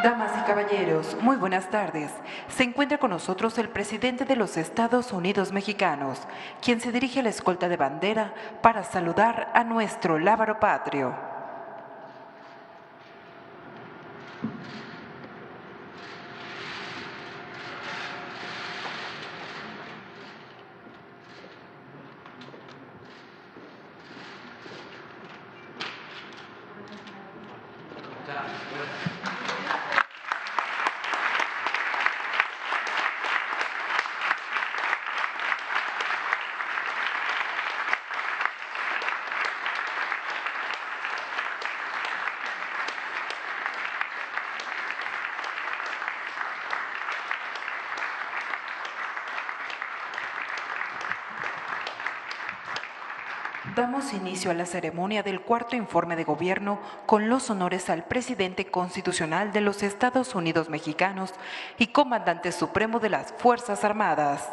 Damas y caballeros, muy buenas tardes. Se encuentra con nosotros el presidente de los Estados Unidos mexicanos, quien se dirige a la escolta de bandera para saludar a nuestro lábaro patrio. Damos inicio a la ceremonia del cuarto informe de gobierno con los honores al presidente constitucional de los Estados Unidos mexicanos y comandante supremo de las Fuerzas Armadas.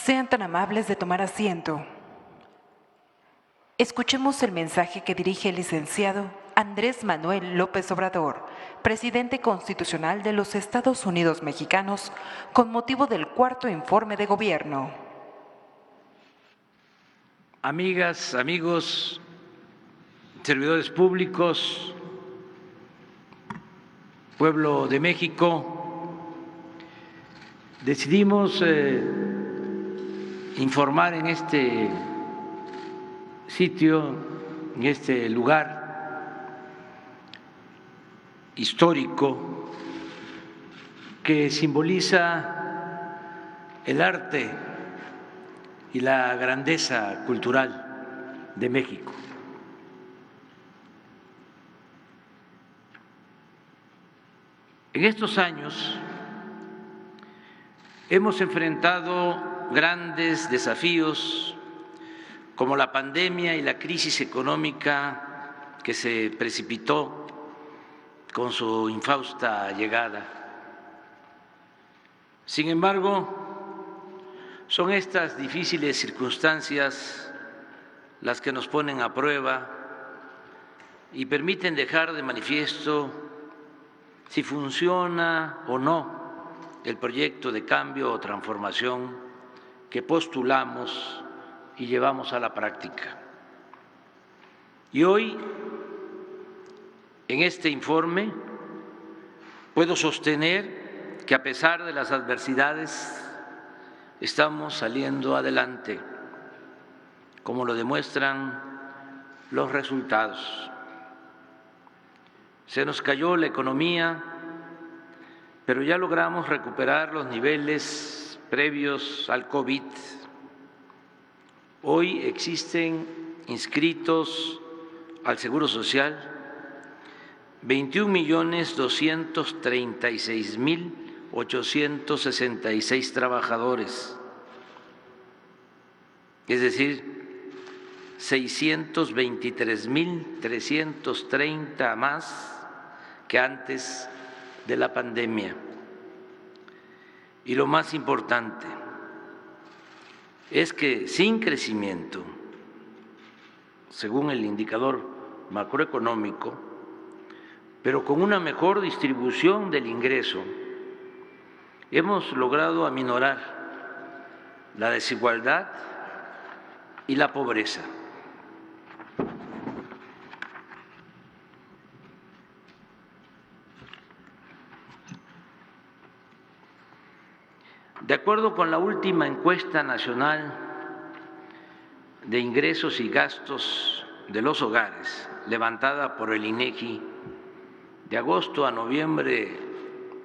Sean tan amables de tomar asiento. Escuchemos el mensaje que dirige el licenciado Andrés Manuel López Obrador, presidente constitucional de los Estados Unidos mexicanos, con motivo del cuarto informe de gobierno. Amigas, amigos, servidores públicos, pueblo de México, decidimos informar en este sitio, en este lugar histórico que simboliza el arte y la grandeza cultural de México. En estos años hemos enfrentado grandes desafíos como la pandemia y la crisis económica que se precipitó con su infausta llegada. Sin embargo, son estas difíciles circunstancias las que nos ponen a prueba y permiten dejar de manifiesto si funciona o no el proyecto de cambio o transformación que postulamos y llevamos a la práctica. Y hoy, en este informe, puedo sostener que a pesar de las adversidades estamos saliendo adelante, como lo demuestran los resultados. Se nos cayó la economía, pero ya logramos recuperar los niveles previos al COVID. Hoy existen inscritos al Seguro Social 21.236.000 2.866 trabajadores, es decir, 623.330 más que antes de la pandemia. Y lo más importante es que sin crecimiento, según el indicador macroeconómico, pero con una mejor distribución del ingreso, hemos logrado aminorar la desigualdad y la pobreza. De acuerdo con la última encuesta nacional de ingresos y gastos de los hogares, levantada por el INEGI de agosto a noviembre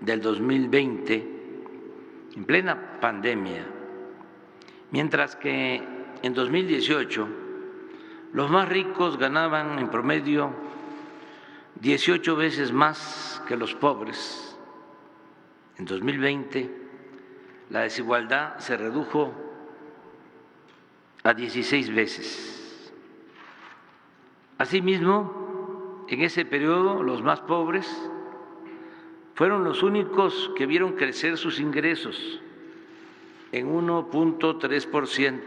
del 2020, en plena pandemia, mientras que en 2018 los más ricos ganaban en promedio 18 veces más que los pobres, en 2020 la desigualdad se redujo a 16 veces. Asimismo, en ese periodo los más pobres fueron los únicos que vieron crecer sus ingresos en 1.3%.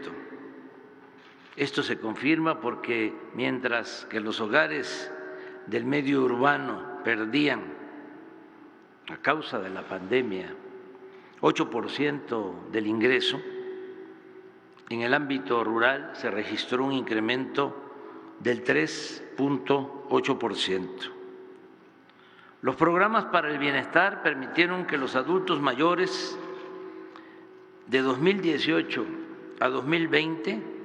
Esto se confirma porque mientras que los hogares del medio urbano perdían, a causa de la pandemia, 8% del ingreso, en el ámbito rural se registró un incremento del 3.8%. Los programas para el bienestar permitieron que los adultos mayores de 2018 a 2020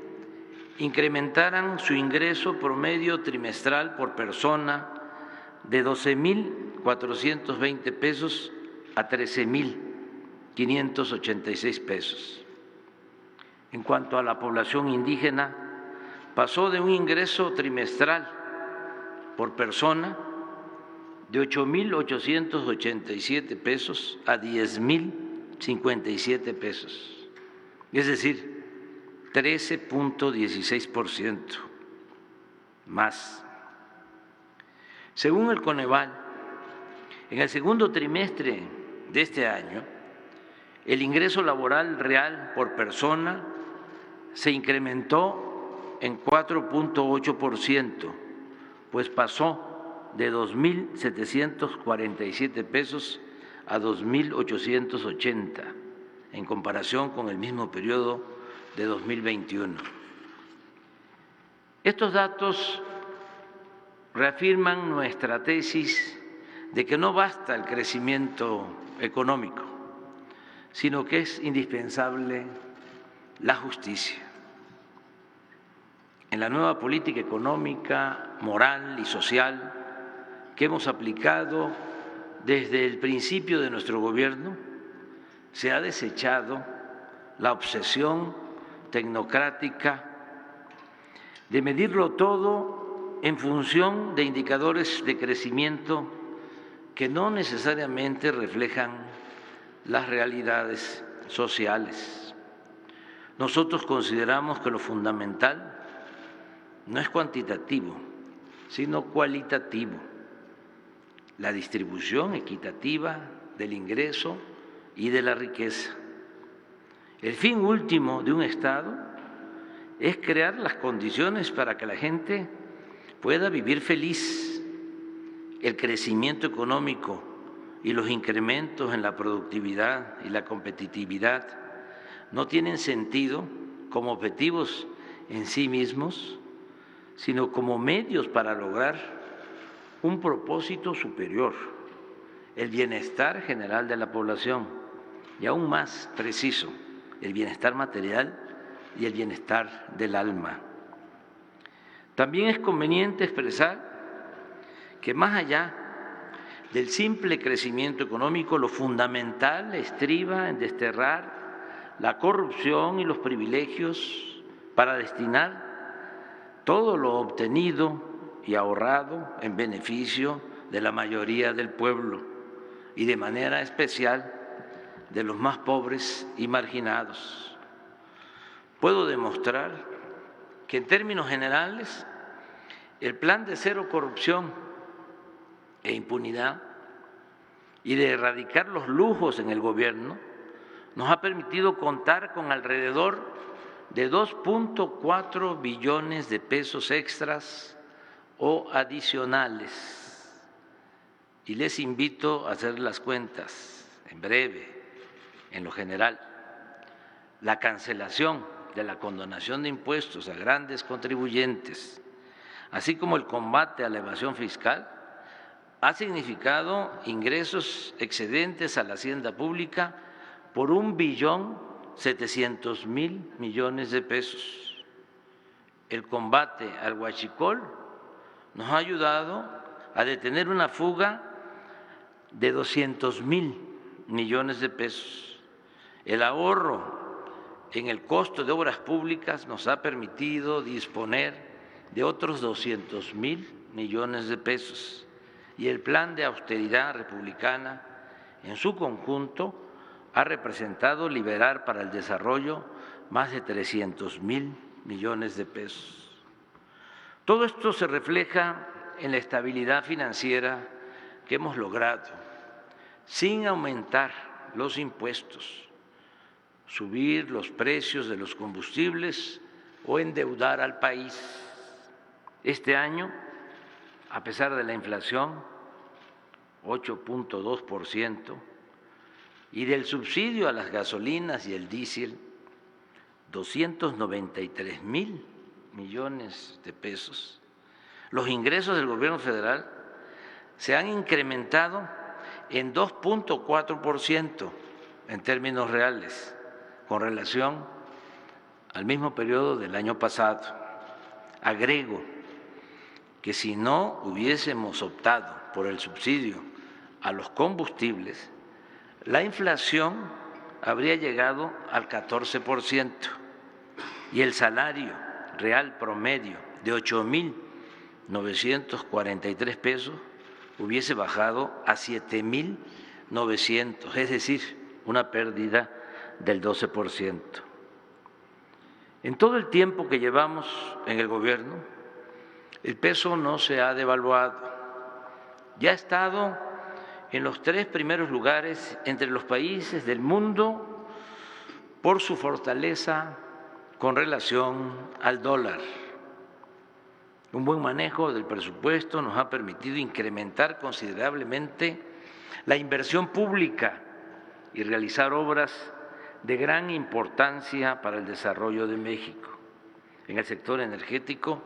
incrementaran su ingreso promedio trimestral por persona de 12.420 pesos a 13.586 pesos. En cuanto a la población indígena, pasó de un ingreso trimestral por persona de 8.887 pesos a 10.057 pesos, es decir, 13.16% más. Según el Coneval, en el segundo trimestre de este año, el ingreso laboral real por persona se incrementó en 4.8%, pues pasó de 2.747 pesos a 2.880 en comparación con el mismo periodo de 2021. Estos datos reafirman nuestra tesis de que no basta el crecimiento económico, sino que es indispensable la justicia. En la nueva política económica, moral y social que hemos aplicado desde el principio de nuestro gobierno, se ha desechado la obsesión tecnocrática de medirlo todo en función de indicadores de crecimiento que no necesariamente reflejan las realidades sociales. Nosotros consideramos que lo fundamental no es cuantitativo, sino cualitativo, la distribución equitativa del ingreso y de la riqueza. El fin último de un Estado es crear las condiciones para que la gente pueda vivir feliz. El crecimiento económico y los incrementos en la productividad y la competitividad no tienen sentido como objetivos en sí mismos, sino como medios para lograr un propósito superior, el bienestar general de la población y aún más preciso, el bienestar material y el bienestar del alma. También es conveniente expresar que más allá del simple crecimiento económico, lo fundamental estriba en desterrar la corrupción y los privilegios para destinar todo lo obtenido y ahorrado en beneficio de la mayoría del pueblo y de manera especial de los más pobres y marginados. Puedo demostrar que en términos generales el plan de cero corrupción e impunidad y de erradicar los lujos en el gobierno nos ha permitido contar con alrededor de 2.4 billones de pesos extras o adicionales. Y les invito a hacer las cuentas en breve, en lo general. La cancelación de la condonación de impuestos a grandes contribuyentes, así como el combate a la evasión fiscal, ha significado ingresos excedentes a la hacienda pública por 1.700.000 millones de pesos. El combate al huachicol nos ha ayudado a detener una fuga de 200.000 millones de pesos. El ahorro en el costo de obras públicas nos ha permitido disponer de otros 200.000 millones de pesos. Y el plan de austeridad republicana en su conjunto ha representado liberar para el desarrollo más de 300.000 millones de pesos. Todo esto se refleja en la estabilidad financiera que hemos logrado, sin aumentar los impuestos, subir los precios de los combustibles o endeudar al país. Este año, a pesar de la inflación, 8.2%, y del subsidio a las gasolinas y el diésel, 293.000 millones de pesos, los ingresos del gobierno federal se han incrementado en 2.4% en términos reales con relación al mismo periodo del año pasado. Agrego que si no hubiésemos optado por el subsidio a los combustibles, la inflación habría llegado al 14% y el salario real promedio de 8.943 pesos hubiese bajado a 7.900, es decir, una pérdida del 12%. En todo el tiempo que llevamos en el gobierno, el peso no se ha devaluado. Ya ha estado en los 3 primeros lugares entre los países del mundo por su fortaleza con relación al dólar. Un buen manejo del presupuesto nos ha permitido incrementar considerablemente la inversión pública y realizar obras de gran importancia para el desarrollo de México. En el sector energético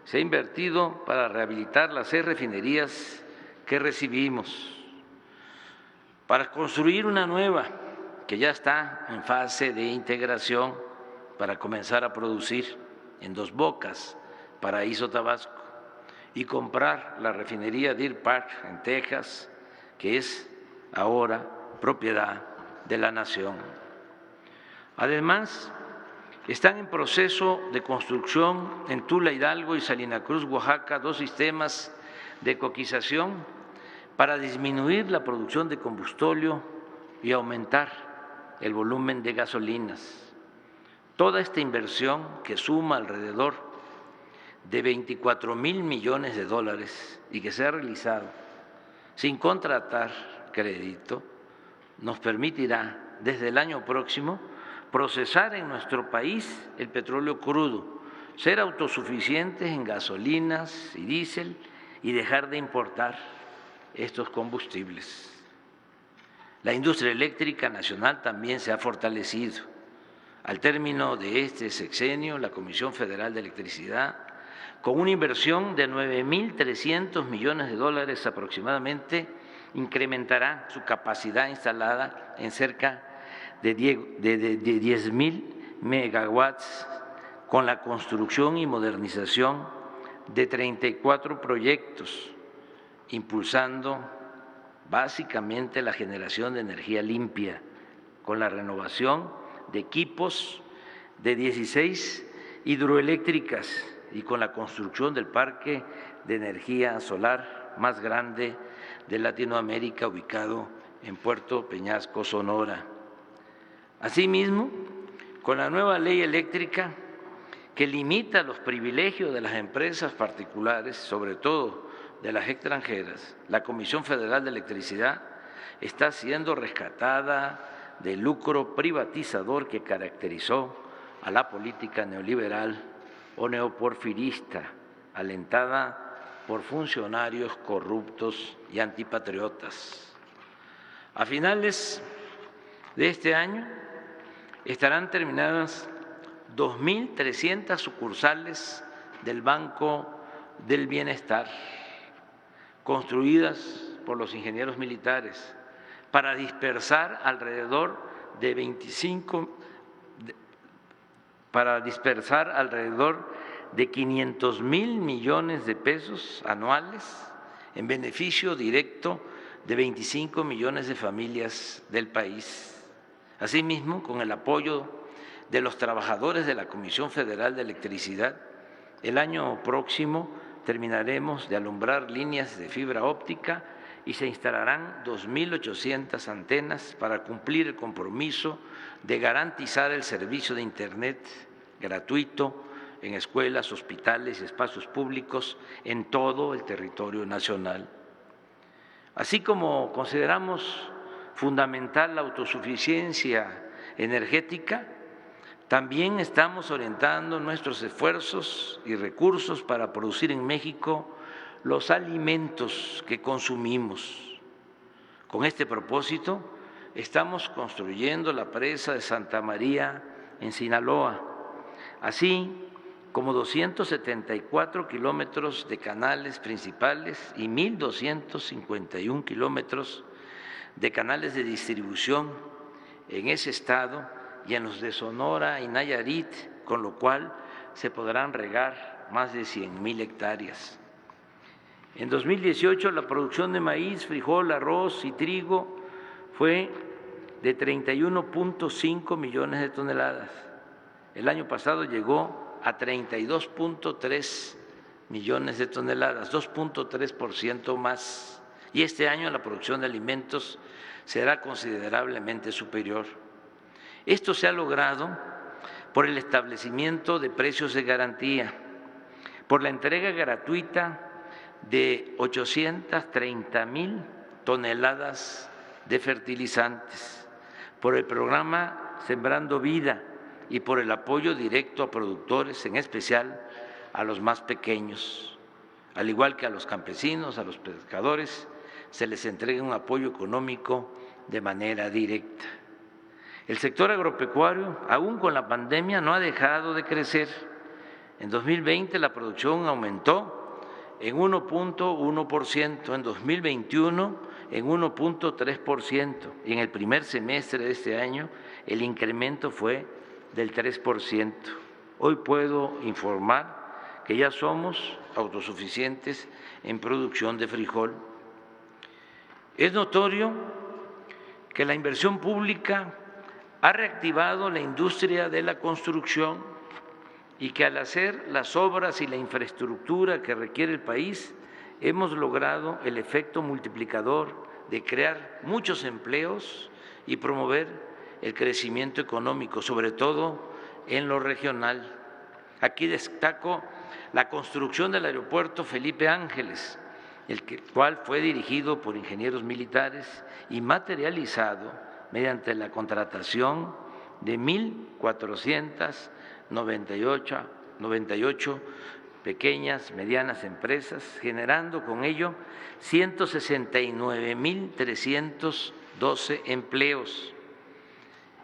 se ha invertido para rehabilitar las 6 refinerías que recibimos, para construir una nueva que ya está en fase de integración para comenzar a producir en Dos Bocas, Paraíso, Tabasco, y comprar la refinería Deer Park en Texas, que es ahora propiedad de la nación. Además, están en proceso de construcción en Tula, Hidalgo y Salina Cruz, Oaxaca, 2 sistemas de coquización para disminuir la producción de combustóleo y aumentar el volumen de gasolinas. Toda esta inversión, que suma alrededor de 24.000 millones de dólares y que se ha realizado sin contratar crédito, nos permitirá desde el año próximo procesar en nuestro país el petróleo crudo, ser autosuficientes en gasolinas y diésel y dejar de importar estos combustibles. La industria eléctrica nacional también se ha fortalecido. Al término de este sexenio, la Comisión Federal de Electricidad, con una inversión de 9.300 millones de dólares aproximadamente, incrementará su capacidad instalada en cerca de 10.000 megawatts con la construcción y modernización de 34 proyectos, impulsando básicamente la generación de energía limpia con la renovación de equipos de 16 hidroeléctricas y con la construcción del parque de energía solar más grande de Latinoamérica, ubicado en Puerto Peñasco, Sonora. Asimismo, con la nueva ley eléctrica que limita los privilegios de las empresas particulares, sobre todo de las extranjeras, la Comisión Federal de Electricidad está siendo rescatada del lucro privatizador que caracterizó a la política neoliberal o neoporfirista, alentada por funcionarios corruptos y antipatriotas. A finales de este año estarán terminadas 2.300 sucursales del Banco del Bienestar, construidas por los ingenieros militares, para dispersar alrededor de 500,000 millones de pesos anuales en beneficio directo de 25 millones de familias del país. Asimismo, con el apoyo de los trabajadores de la Comisión Federal de Electricidad, el año próximo terminaremos de alumbrar líneas de fibra óptica y se instalarán 2.800 antenas para cumplir el compromiso de garantizar el servicio de Internet gratuito en escuelas, hospitales y espacios públicos en todo el territorio nacional. Así como consideramos fundamental la autosuficiencia energética, también estamos orientando nuestros esfuerzos y recursos para producir en México los alimentos que consumimos. Con este propósito, estamos construyendo la presa de Santa María en Sinaloa, así como 274 kilómetros de canales principales y 1.251 kilómetros de canales de distribución en ese estado y en los de Sonora y Nayarit, con lo cual se podrán regar más de 100,000 hectáreas. En 2018 la producción de maíz, frijol, arroz y trigo fue de 31.5 millones de toneladas. El año pasado llegó a 32.3 millones de toneladas, 2.3% más. Y este año la producción de alimentos será considerablemente superior. Esto se ha logrado por el establecimiento de precios de garantía, por la entrega gratuita de 830,000 toneladas de fertilizantes, por el programa Sembrando Vida y por el apoyo directo a productores, en especial a los más pequeños, al igual que a los campesinos, a los pescadores, se les entrega un apoyo económico de manera directa. El sector agropecuario, aún con la pandemia, no ha dejado de crecer. En 2020 la producción aumentó en 1.1%, en 2021 en 1.3% y en el primer semestre de este año el incremento fue del 3%. Hoy puedo informar que ya somos autosuficientes en producción de frijol. Es notorio que la inversión pública ha reactivado la industria de la construcción y que al hacer las obras y la infraestructura que requiere el país, hemos logrado el efecto multiplicador de crear muchos empleos y promover el crecimiento económico, sobre todo en lo regional. Aquí destaco la construcción del aeropuerto Felipe Ángeles, el cual fue dirigido por ingenieros militares y materializado mediante la contratación de 1.498 pequeñas, medianas empresas, generando con ello 169.312 empleos.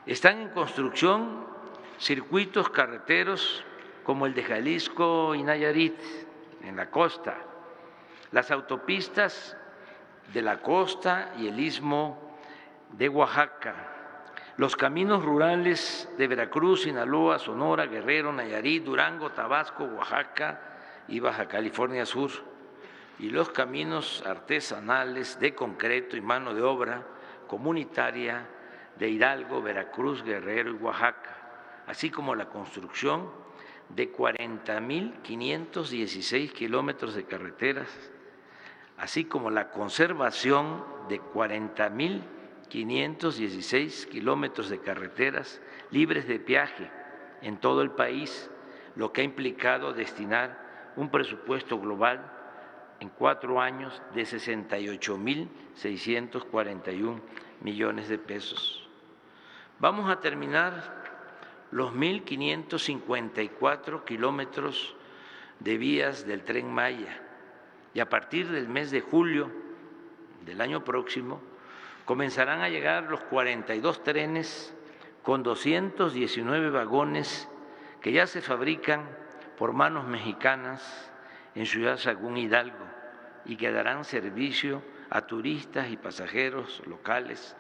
Están en construcción circuitos carreteros como el de Jalisco y Nayarit, en la costa, las autopistas de la costa y el istmo de Oaxaca, los caminos rurales de Veracruz, Sinaloa, Sonora, Guerrero, Nayarit, Durango, Tabasco, Oaxaca y Baja California Sur, y los caminos artesanales de concreto y mano de obra comunitaria de Hidalgo, Veracruz, Guerrero y Oaxaca, así como la construcción de 40.516 kilómetros de carreteras, así como la conservación de 40.000 516 kilómetros de carreteras libres de peaje en todo el país, lo que ha implicado destinar un presupuesto global en 4 años de 68.641 millones de pesos. Vamos a terminar los 1.554 kilómetros de vías del Tren Maya y a partir del mes de julio del año próximo comenzarán a llegar los 42 trenes con 219 vagones que ya se fabrican por manos mexicanas en Ciudad Sagún, Hidalgo, y que darán servicio a turistas y pasajeros locales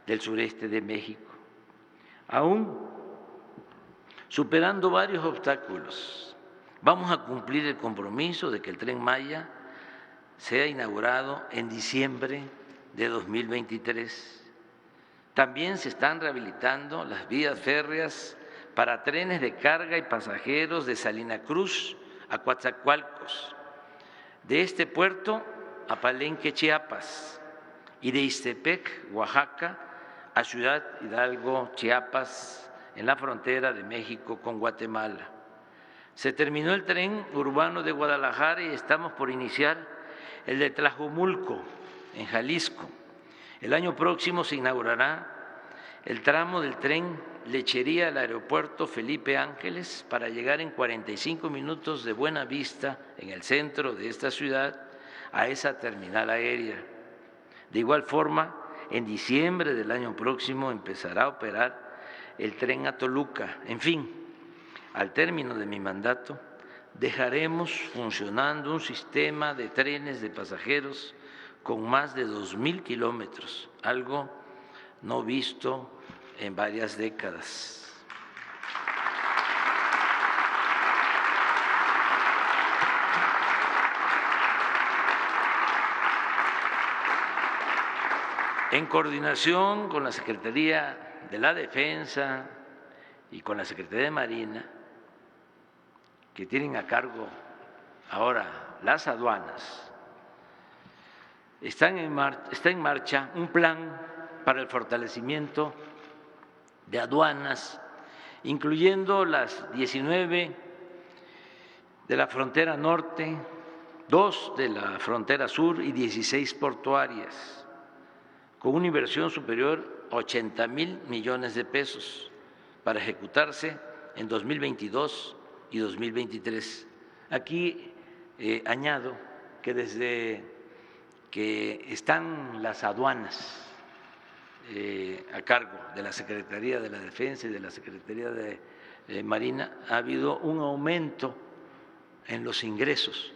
del sureste de México. Aún superando varios obstáculos, vamos a cumplir el compromiso de que el Tren Maya sea inaugurado en diciembre de 2023. También se están rehabilitando las vías férreas para trenes de carga y pasajeros de Salina Cruz a Coatzacoalcos, de este puerto a Palenque, Chiapas, y de Ixtepec, Oaxaca, a Ciudad Hidalgo, Chiapas, en la frontera de México con Guatemala. Se terminó el tren urbano de Guadalajara y estamos por iniciar el de Tlajomulco, en Jalisco. El año próximo se inaugurará el tramo del tren Lechería al aeropuerto Felipe Ángeles para llegar en 45 minutos de Buenavista, en el centro de esta ciudad, a esa terminal aérea. De igual forma, en diciembre del año próximo empezará a operar el tren a Toluca. En fin, al término de mi mandato, dejaremos funcionando un sistema de trenes de pasajeros con más de 2.000 kilómetros, algo no visto en varias décadas. En coordinación con la Secretaría de la Defensa y con la Secretaría de Marina, que tienen a cargo ahora las aduanas, está en marcha un plan para el fortalecimiento de aduanas, incluyendo las 19 de la frontera norte, 2 de la frontera sur y 16 portuarias, con una inversión superior a 80.000 millones de pesos para ejecutarse en 2022 y 2023. Aquí añado que desde que están las aduanas a cargo de la Secretaría de la Defensa y de la Secretaría de Marina, ha habido un aumento en los ingresos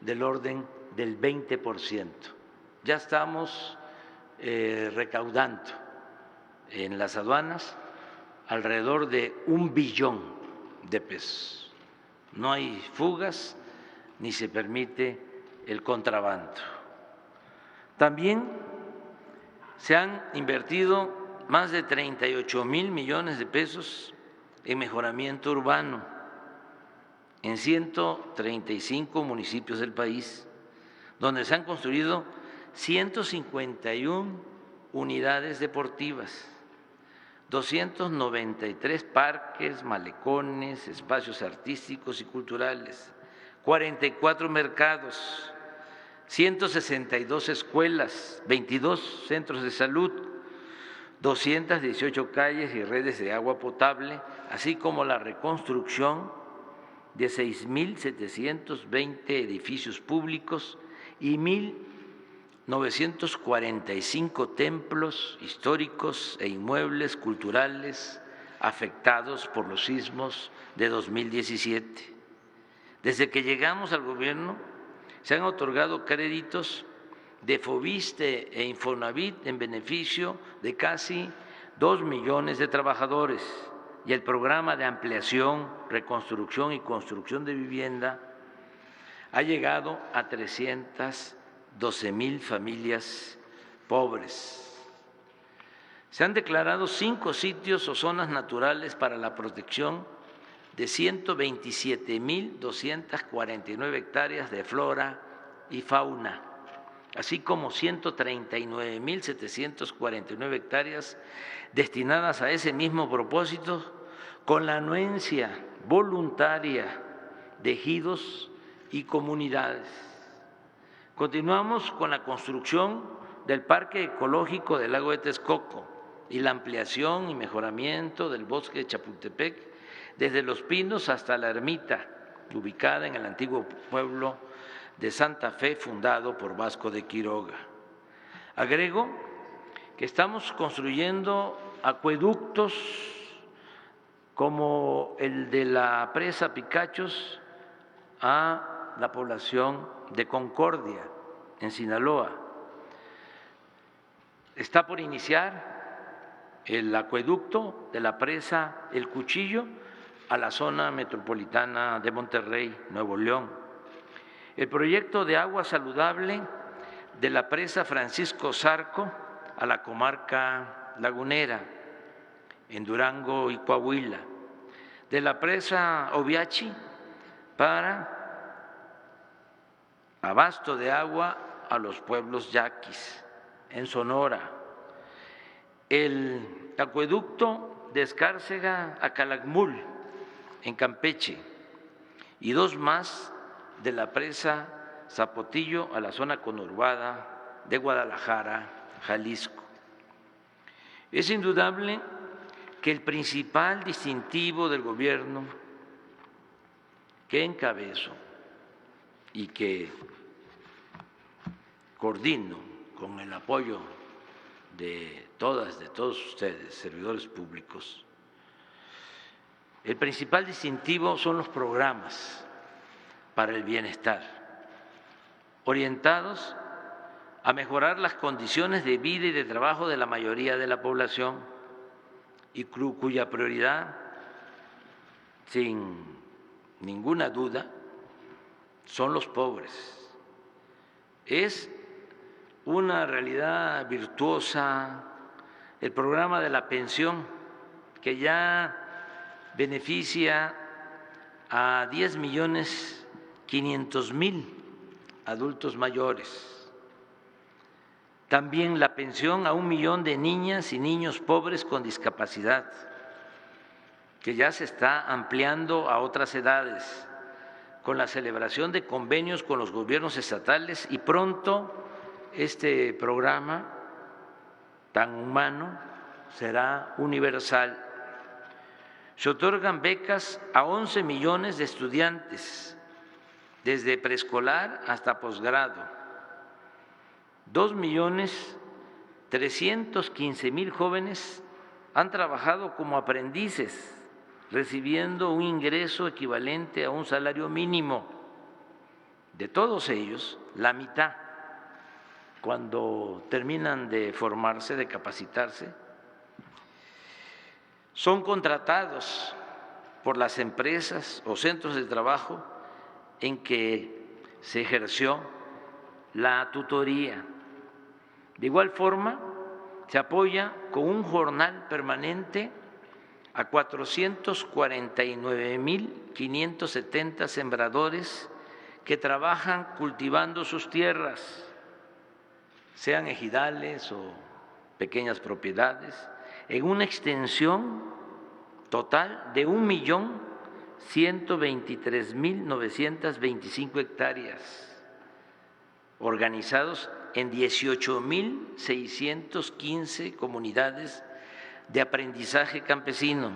del orden del 20%. Ya estamos recaudando en las aduanas alrededor de 1 billón de pesos. No hay fugas ni se permite el contrabando. También se han invertido más de 38.000 millones de pesos en mejoramiento urbano en 135 municipios del país, donde se han construido 151 unidades deportivas, 293 parques, malecones, espacios artísticos y culturales, 44 mercados, 162 escuelas, 22 centros de salud, 218 calles y redes de agua potable, así como la reconstrucción de 6.720 edificios públicos y 1.945 templos históricos e inmuebles culturales afectados por los sismos de 2017. Desde que llegamos al gobierno, se han otorgado créditos de Foviste e Infonavit en beneficio de casi 2 millones de trabajadores, y el programa de ampliación, reconstrucción y construcción de vivienda ha llegado a 312.000 familias pobres. Se han declarado 5 sitios o zonas naturales para la protección de 127.249 hectáreas de flora y fauna, así como 139.749 hectáreas destinadas a ese mismo propósito, con la anuencia voluntaria de ejidos y comunidades. Continuamos con la construcción del Parque Ecológico del Lago de Texcoco y la ampliación y mejoramiento del bosque de Chapultepec, desde Los Pinos hasta la Ermita, ubicada en el antiguo pueblo de Santa Fe, fundado por Vasco de Quiroga. Agrego que estamos construyendo acueductos como el de la presa Picachos a la población de Concordia, en Sinaloa. Está por iniciar el acueducto de la presa El Cuchillo a la zona metropolitana de Monterrey, Nuevo León. El proyecto de agua saludable de la presa Francisco Zarco a la comarca lagunera, en Durango y Coahuila. De la presa Oviachi para abasto de agua a los pueblos yaquis, en Sonora. El acueducto de Escárcega a Calakmul, en Campeche, y dos más de la presa Zapotillo a la zona conurbada de Guadalajara, Jalisco. Es indudable que el principal distintivo del gobierno que encabezo y que coordino con el apoyo de todas, de todos ustedes, servidores públicos, el principal distintivo son los programas para el bienestar, orientados a mejorar las condiciones de vida y de trabajo de la mayoría de la población y cuya prioridad, sin ninguna duda, son los pobres. Es una realidad virtuosa el programa de la pensión, que ya beneficia a 10.500.000 adultos mayores. También la pensión a 1 millón de niñas y niños pobres con discapacidad, que ya se está ampliando a otras edades, con la celebración de convenios con los gobiernos estatales, y pronto este programa tan humano será universal. Se otorgan becas a 11 millones de estudiantes, desde preescolar hasta posgrado. 2.315.000 jóvenes han trabajado como aprendices, recibiendo un ingreso equivalente a un salario mínimo. De todos ellos, la mitad, cuando terminan de formarse, de capacitarse, son contratados por las empresas o centros de trabajo en que se ejerció la tutoría. De igual forma, se apoya con un jornal permanente a 449.570 sembradores que trabajan cultivando sus tierras, sean ejidales o pequeñas propiedades, en una extensión total de 1.123.925 hectáreas, organizados en 18.615 comunidades de aprendizaje campesino,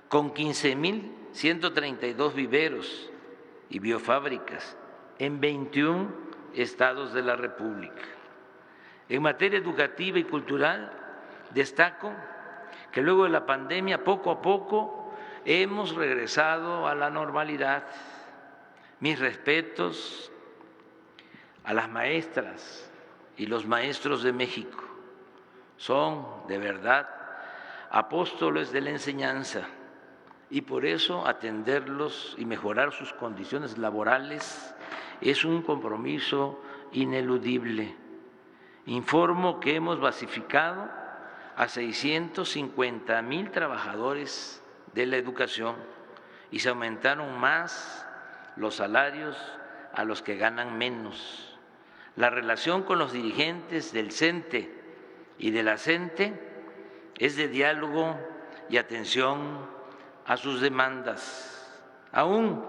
con 15.132 viveros y biofábricas en 21 estados de la República. En materia educativa y cultural, destaco que luego de la pandemia, poco a poco, hemos regresado a la normalidad. Mis respetos a las maestras y los maestros de México. Son, de verdad, apóstoles de la enseñanza, y por eso atenderlos y mejorar sus condiciones laborales es un compromiso ineludible. Informo que hemos basificado a 650.000 trabajadores de la educación y se aumentaron más los salarios a los que ganan menos. La relación con los dirigentes del CENTE y de la CENTE es de diálogo y atención a sus demandas. Aún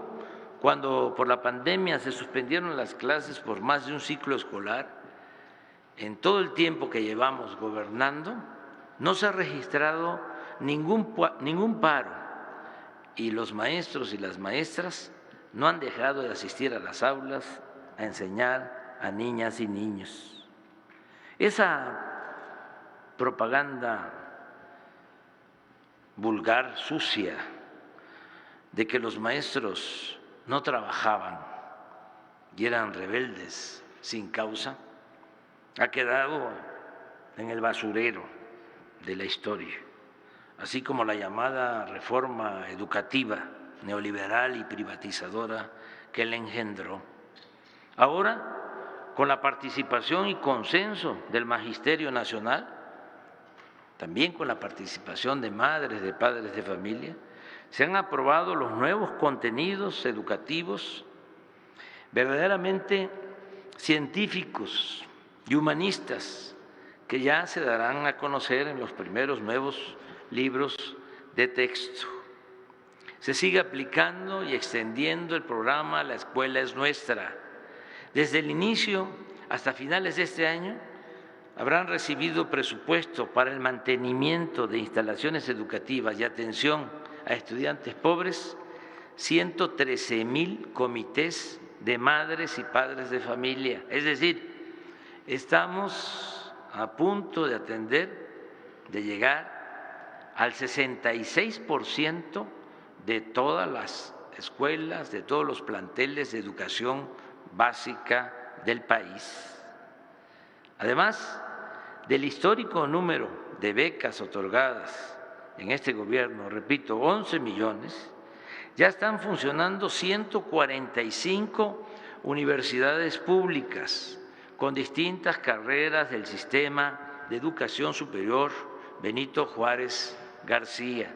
cuando por la pandemia se suspendieron las clases por más de un ciclo escolar, en todo el tiempo que llevamos gobernando, no se ha registrado ningún paro y los maestros y las maestras no han dejado de asistir a las aulas a enseñar a niñas y niños. Esa propaganda vulgar, sucia, de que los maestros no trabajaban y eran rebeldes sin causa, ha quedado en el basurero de la historia, así como la llamada reforma educativa neoliberal y privatizadora que la engendró. Ahora, con la participación y consenso del Magisterio Nacional, también con la participación de madres, de padres de familia, se han aprobado los nuevos contenidos educativos verdaderamente científicos y humanistas que ya se darán a conocer en los primeros nuevos libros de texto. Se sigue aplicando y extendiendo el programa La Escuela es Nuestra. Desde el inicio hasta finales de este año habrán recibido presupuesto para el mantenimiento de instalaciones educativas y atención a estudiantes pobres 113,000 comités de madres y padres de familia. Es decir, estamos a punto de atender, de llegar al 66% de todas las escuelas, de todos los planteles de educación básica del país. Además del histórico número de becas otorgadas en este gobierno, repito, 11 millones, ya están funcionando 145 universidades públicas con distintas carreras del sistema de educación superior Benito Juárez García,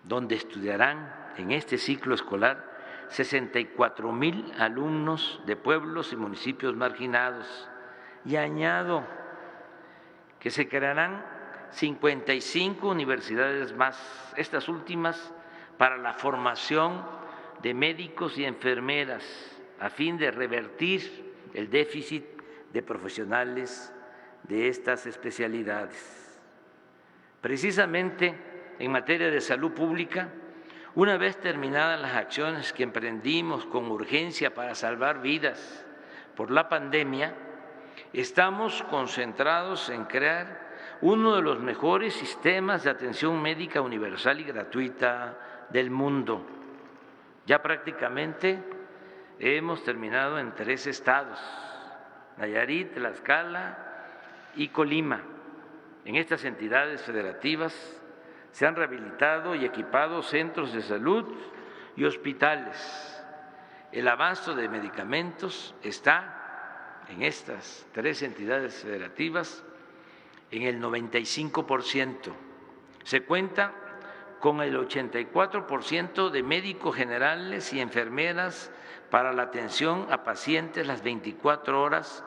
donde estudiarán en este ciclo escolar 64,000 alumnos de pueblos y municipios marginados. Y añado que se crearán 55 universidades más, estas últimas para la formación de médicos y enfermeras, a fin de revertir el déficit de profesionales de estas especialidades. Precisamente en materia de salud pública, una vez terminadas las acciones que emprendimos con urgencia para salvar vidas por la pandemia, estamos concentrados en crear uno de los mejores sistemas de atención médica universal y gratuita del mundo. Ya prácticamente hemos terminado en 3 estados, Nayarit, Tlaxcala y Colima. En estas entidades federativas se han rehabilitado y equipado centros de salud y hospitales. El abasto de medicamentos está en estas 3 entidades federativas en el 95%. Se cuenta con el 84% de médicos generales y enfermeras para la atención a pacientes las 24 horas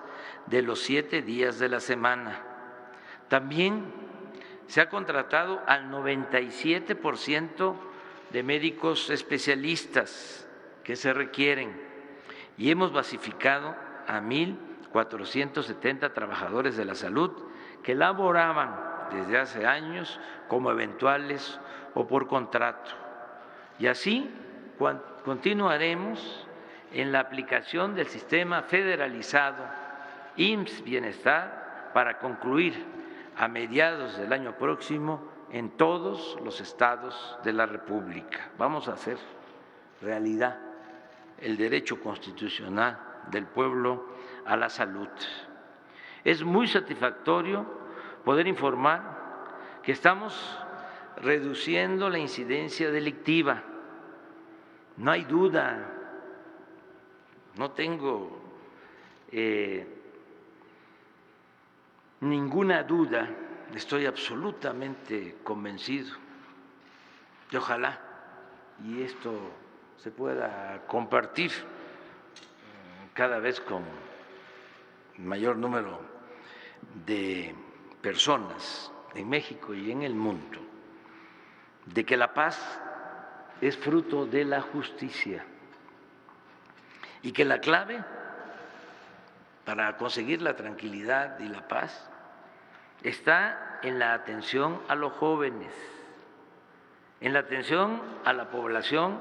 de los 7 días de la semana. También se ha contratado al 97% de médicos especialistas que se requieren y hemos basificado a 1,470 trabajadores de la salud que laboraban desde hace años como eventuales o por contrato. Y así continuaremos en la aplicación del sistema federalizado IMSS Bienestar para concluir a mediados del año próximo en todos los estados de la República. Vamos a hacer realidad el derecho constitucional del pueblo a la salud. Es muy satisfactorio poder informar que estamos reduciendo la incidencia delictiva. No hay duda, no tengo ninguna duda, estoy absolutamente convencido y ojalá y esto se pueda compartir cada vez con mayor número de personas en México y en el mundo, de que la paz es fruto de la justicia y que la clave para conseguir la tranquilidad y la paz está en la atención a los jóvenes, en la atención a la población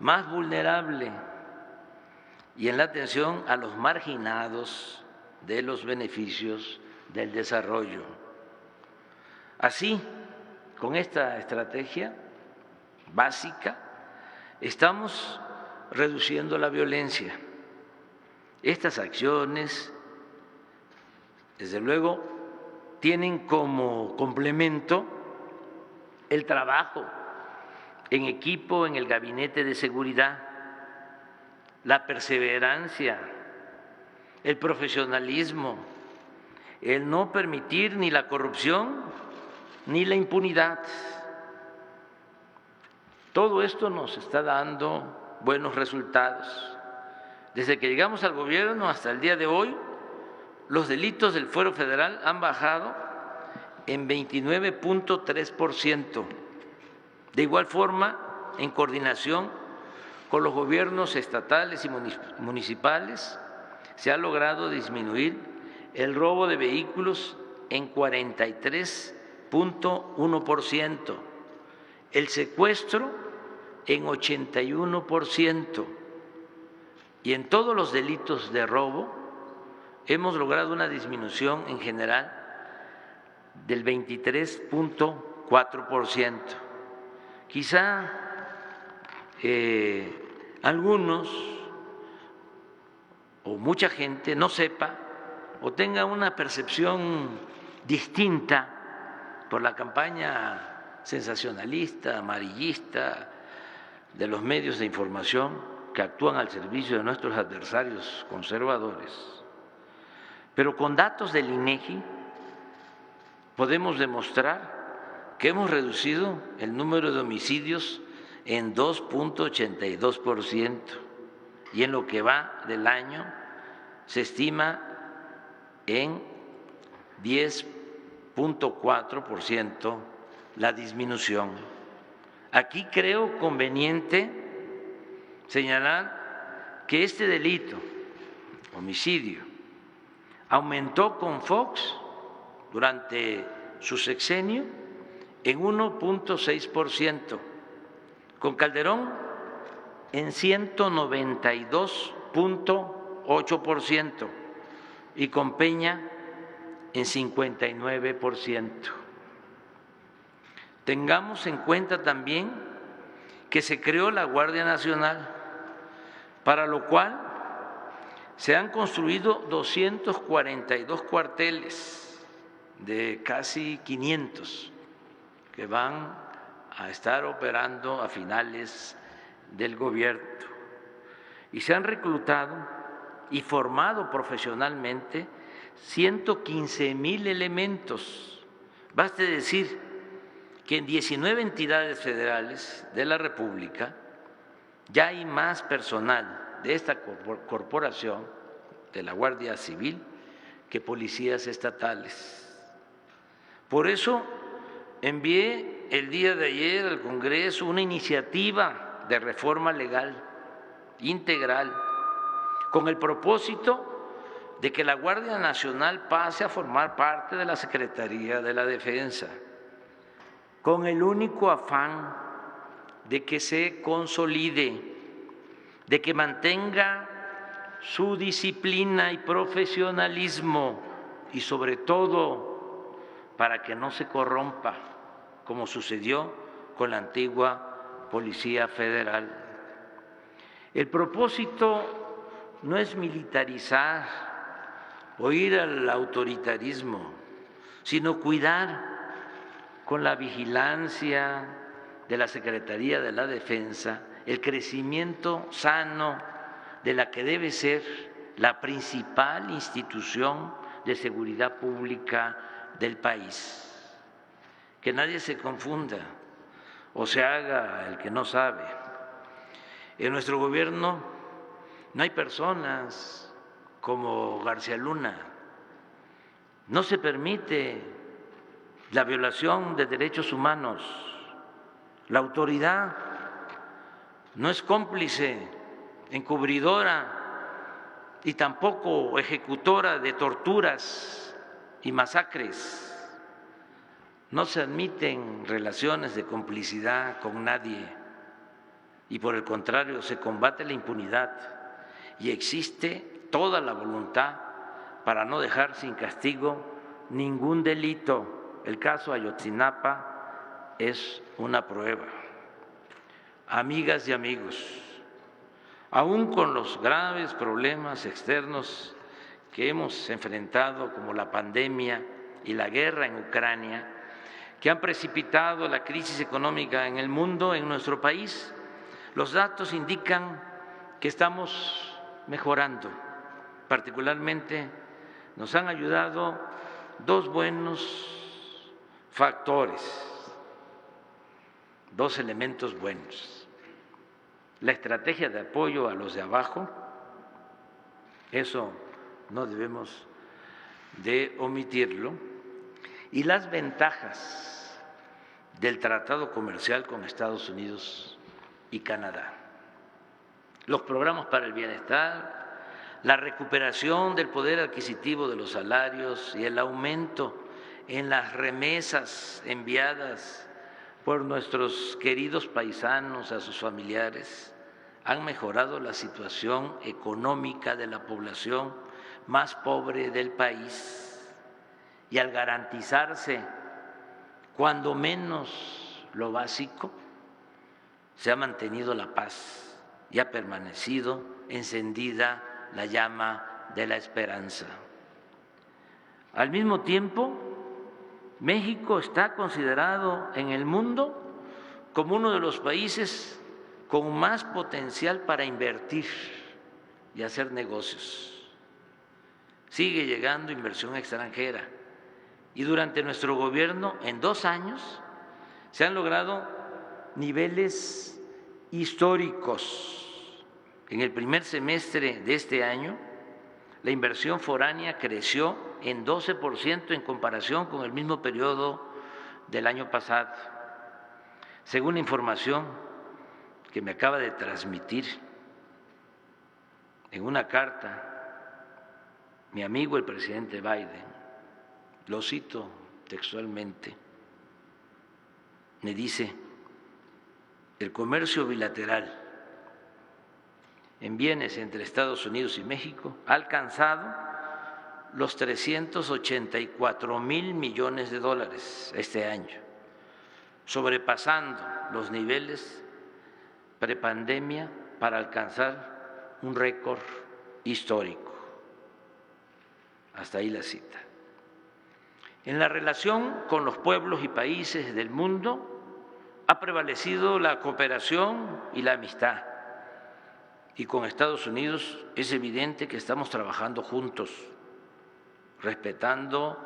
más vulnerable y en la atención a los marginados de los beneficios del desarrollo. Así, con esta estrategia básica, estamos reduciendo la violencia. Estas acciones, desde luego, tienen como complemento el trabajo en equipo en el Gabinete de Seguridad, la perseverancia, el profesionalismo, el no permitir ni la corrupción ni la impunidad. Todo esto nos está dando buenos resultados. Desde que llegamos al gobierno hasta el día de hoy, los delitos del fuero federal han bajado en 29.3%. De igual forma, en coordinación con los gobiernos estatales y municipales, se ha logrado disminuir el robo de vehículos en 43.1%, el secuestro en 81%, y en todos los delitos de robo hemos logrado una disminución en general del 23.4%. Quizá algunos o mucha gente no sepa o tenga una percepción distinta por la campaña sensacionalista, amarillista de los medios de información que actúan al servicio de nuestros adversarios conservadores. Pero con datos del INEGI podemos demostrar que hemos reducido el número de homicidios en 2.82%, y en lo que va del año se estima en 10.4% la disminución. Aquí creo conveniente señalar que este delito, homicidio, aumentó con Fox durante su sexenio en 1.6%, con Calderón en 192.8% y con Peña en 59%. Tengamos en cuenta también que se creó la Guardia Nacional, para lo cual se han construido 242 cuarteles de casi 500 que van a estar operando a finales del gobierno, y se han reclutado y formado profesionalmente 115,000 elementos. Baste decir que en 19 entidades federales de la República ya hay más personal de esta corporación, de la Guardia Civil, que policías estatales. Por eso envié el día de ayer al Congreso una iniciativa de reforma legal integral con el propósito de que la Guardia Nacional pase a formar parte de la Secretaría de la Defensa, con el único afán de que se consolide, de que mantenga su disciplina y profesionalismo, y sobre todo para que no se corrompa, como sucedió con la antigua Policía Federal. El propósito no es militarizar o ir al autoritarismo, sino cuidar con la vigilancia de la Secretaría de la Defensa el crecimiento sano de la que debe ser la principal institución de seguridad pública del país. Que nadie se confunda o se haga el que no sabe. En nuestro gobierno no hay personas como García Luna. No se permite la violación de derechos humanos. La autoridad no es cómplice, encubridora y tampoco ejecutora de torturas y masacres. No se admiten relaciones de complicidad con nadie y por el contrario se combate la impunidad y existe toda la voluntad para no dejar sin castigo ningún delito. El caso Ayotzinapa es una prueba. Amigas y amigos, aún con los graves problemas externos que hemos enfrentado, como la pandemia y la guerra en Ucrania, que han precipitado la crisis económica en el mundo, en nuestro país, los datos indican que estamos mejorando. Particularmente nos han ayudado dos buenos factores, dos elementos buenos. La estrategia de apoyo a los de abajo, eso no debemos de omitirlo, y las ventajas del tratado comercial con Estados Unidos y Canadá. Los programas para el bienestar, la recuperación del poder adquisitivo de los salarios y el aumento en las remesas enviadas por nuestros queridos paisanos a sus familiares han mejorado la situación económica de la población más pobre del país. Y al garantizarse cuando menos lo básico, se ha mantenido la paz y ha permanecido encendida la llama de la esperanza. Al mismo tiempo, México está considerado en el mundo como uno de los países con más potencial para invertir y hacer negocios. Sigue llegando inversión extranjera. Y durante nuestro gobierno, en 2 años, se han logrado niveles históricos. En el primer semestre de este año, la inversión foránea creció en 12% en comparación con el mismo periodo del año pasado. Según la información que me acaba de transmitir en una carta mi amigo el presidente Biden, lo cito textualmente, me dice: el comercio bilateral en bienes entre Estados Unidos y México ha alcanzado los 384,000 millones de dólares este año, sobrepasando los niveles prepandemia para alcanzar un récord histórico. Hasta ahí la cita. En la relación con los pueblos y países del mundo ha prevalecido la cooperación y la amistad. Y con Estados Unidos es evidente que estamos trabajando juntos, respetando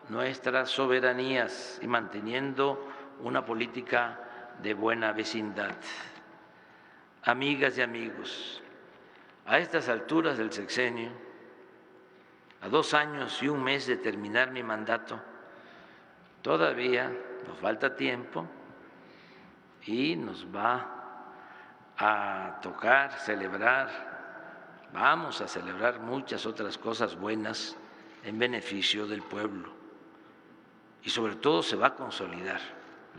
nuestras soberanías y manteniendo una política de buena vecindad. Amigas y amigos, a estas alturas del sexenio, a 2 años y 1 mes de terminar mi mandato, todavía nos falta tiempo y nos va a tocar celebrar, vamos a celebrar muchas otras cosas buenas en beneficio del pueblo. Y sobre todo se va a consolidar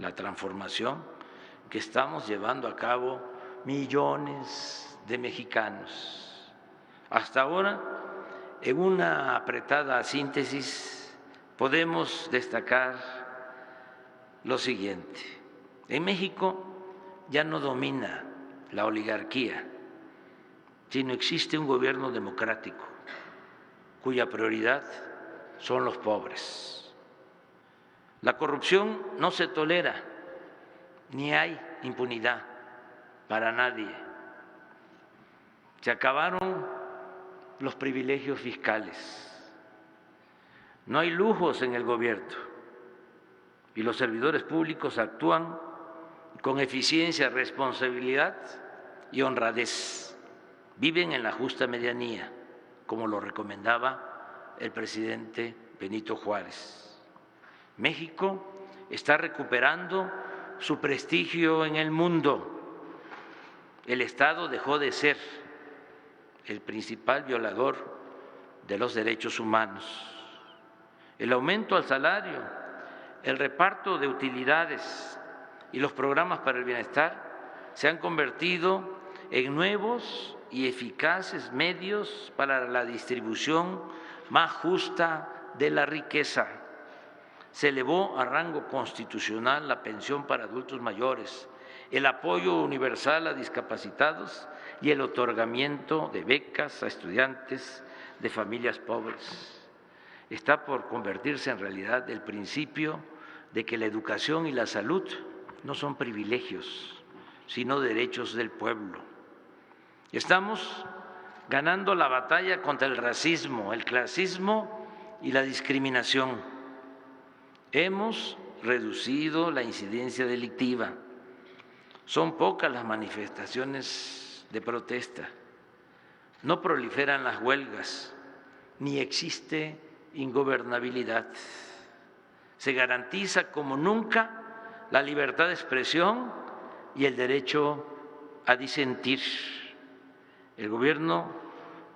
la transformación que estamos llevando a cabo millones de mexicanos. Hasta ahora, en una apretada síntesis, podemos destacar lo siguiente. En México ya no domina la oligarquía, sino existe un gobierno democrático cuya prioridad son los pobres. La corrupción no se tolera, ni hay impunidad para nadie. Se acabaron los privilegios fiscales. No hay lujos en el gobierno y los servidores públicos actúan con eficiencia, responsabilidad y honradez. viven en la justa medianía, como lo recomendaba el presidente Benito Juárez. México está recuperando su prestigio en el mundo. El Estado dejó de ser el principal violador de los derechos humanos. El aumento al salario, el reparto de utilidades y los programas para el bienestar se han convertido en nuevos y eficaces medios para la distribución más justa de la riqueza. Se elevó a rango constitucional la pensión para adultos mayores, el apoyo universal a discapacitados y el otorgamiento de becas a estudiantes de familias pobres. Está por convertirse en realidad el principio de que la educación y la salud no son privilegios, sino derechos del pueblo. Estamos ganando la batalla contra el racismo, el clasismo y la discriminación. Hemos reducido la incidencia delictiva. Son pocas las manifestaciones de protesta. No proliferan las huelgas, ni existe ingobernabilidad. Se garantiza como nunca la libertad de expresión y el derecho a disentir. El gobierno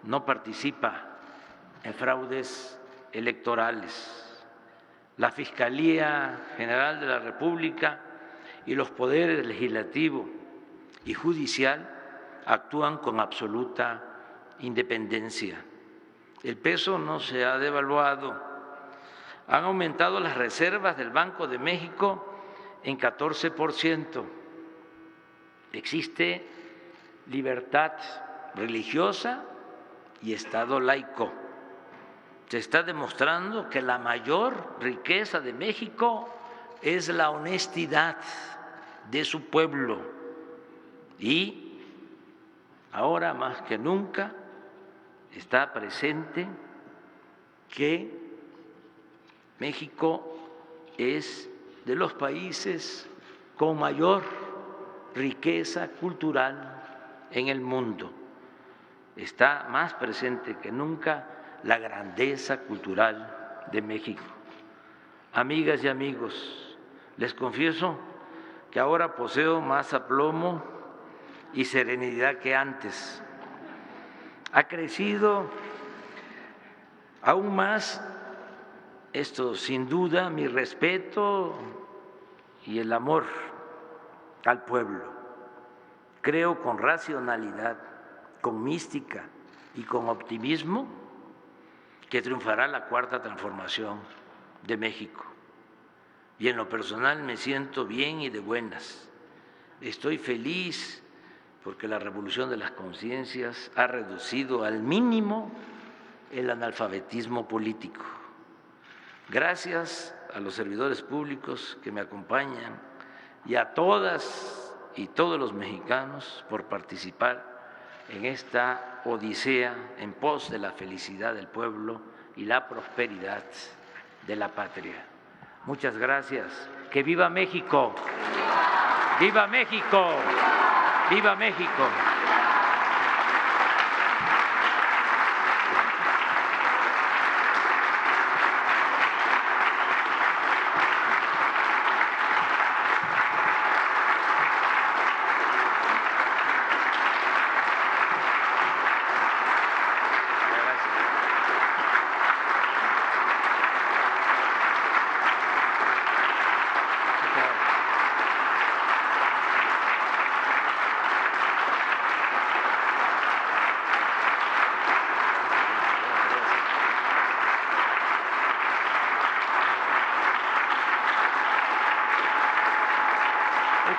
no participa en fraudes electorales. La Fiscalía General de la República y los poderes legislativo y judicial actúan con absoluta independencia. El peso no se ha devaluado. Han aumentado las reservas del Banco de México en 14%. Existe libertad religiosa y Estado laico. Se está demostrando que la mayor riqueza de México es la honestidad de su pueblo y ahora más que nunca está presente que México es de los países con mayor riqueza cultural en el mundo. Está más presente que nunca la grandeza cultural de México. Amigas y amigos, les confieso que ahora poseo más aplomo y serenidad que antes. Ha crecido aún más, esto sin duda, mi respeto y el amor al pueblo. Creo con racionalidad, con mística y con optimismo que triunfará la cuarta transformación de México. Y en lo personal me siento bien y de buenas. Estoy feliz porque la revolución de las conciencias ha reducido al mínimo el analfabetismo político. Gracias a los servidores públicos que me acompañan y a todas y todos los mexicanos por participar en esta odisea en pos de la felicidad del pueblo y la prosperidad de la patria. Muchas gracias. ¡Que viva México! ¡Viva México! ¡Viva México!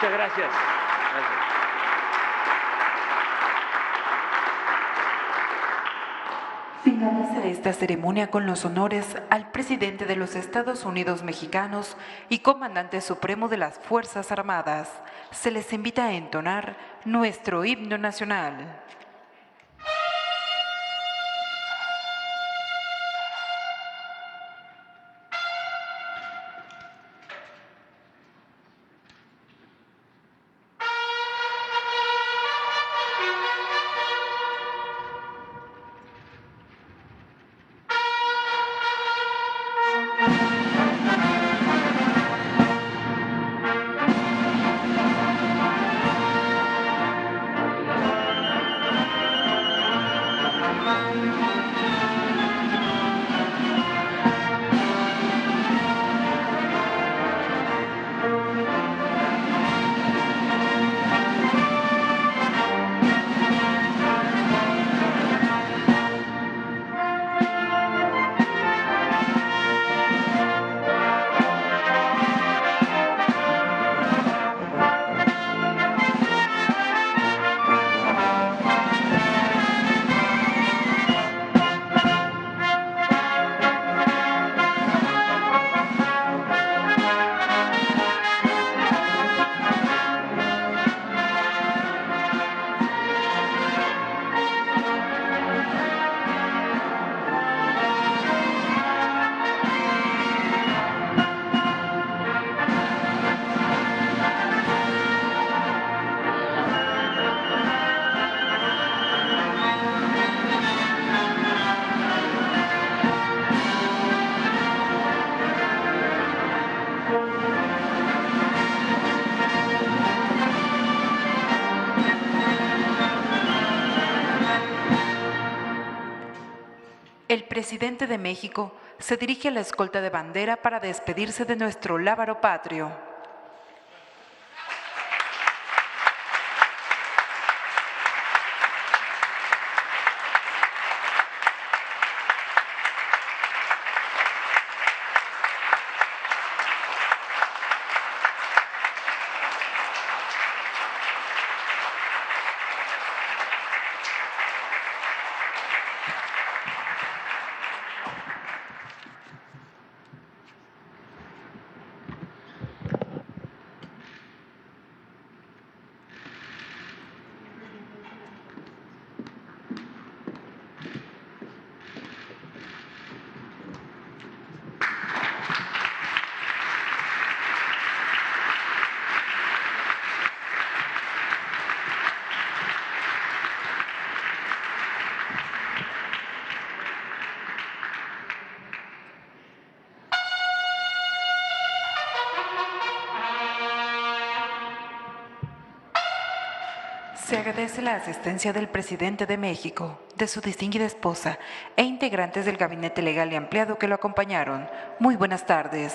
Muchas gracias. Finaliza esta ceremonia con los honores al presidente de los Estados Unidos mexicanos y comandante supremo de las Fuerzas Armadas. Se les invita a entonar nuestro himno nacional. presidente de México se dirige a la escolta de bandera para despedirse de nuestro lábaro patrio. Se agradece la asistencia del presidente de México, de su distinguida esposa e integrantes del gabinete legal y ampliado que lo acompañaron. Muy buenas tardes.